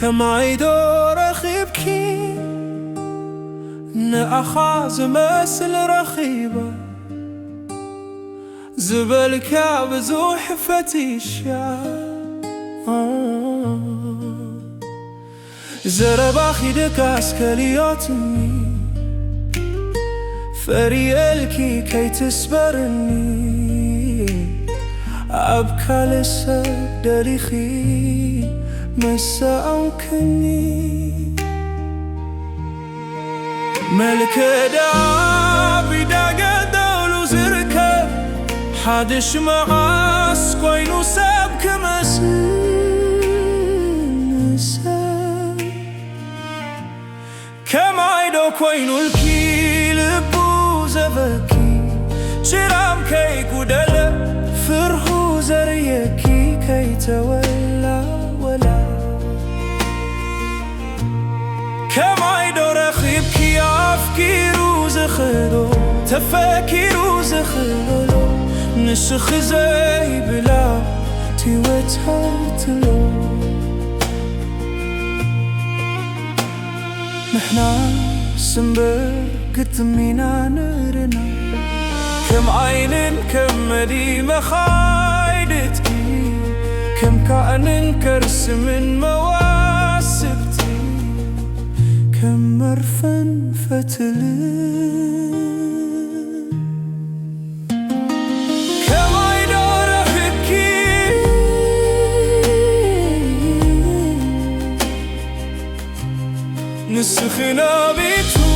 كمعيدو رخيبكي نأخاز مسل رخيبة زبلكا بزوح فتيشا زرباخي دكاس كلياتني فريالكي كي تسبرني أبكى لسب دليخي مساء كني ملك دابي داقا دولو زركب حادش معاس كوينو سابك مسنسب كم عيدو كوينو الكي لبو زبكي شرام كي كودل فرهو زريكي كي تولى ولا كم عيدو رخيبكي أفكيرو زخلو تفكيرو زخلو نسخ زي بلا تيوتهرتلو نحنا سنبر قتمينا نرنا كم عين كم مديمة خايدتكي كم كائن كرس من مواسبتي كم مرفن فتل كم عيدو رخيبكي نسخي نابيتو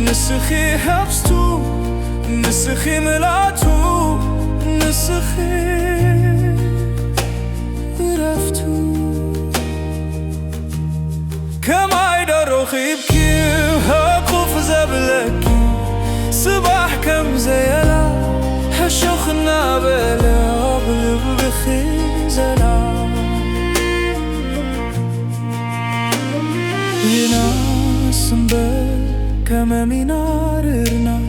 نسخي حبستو نسخي ملاتو نسخي رفتو كم عيدو رخيبكي هاقوف زبلكي صباح كم زيلا هشوخنا بلا قلب بخيزلا يناس كما مناررنا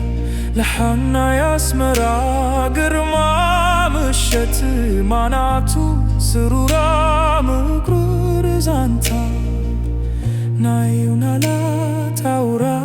لحنا ياسمرا قرما مشت معناتو سرورا مقرور زانتا نايونا لا تاورا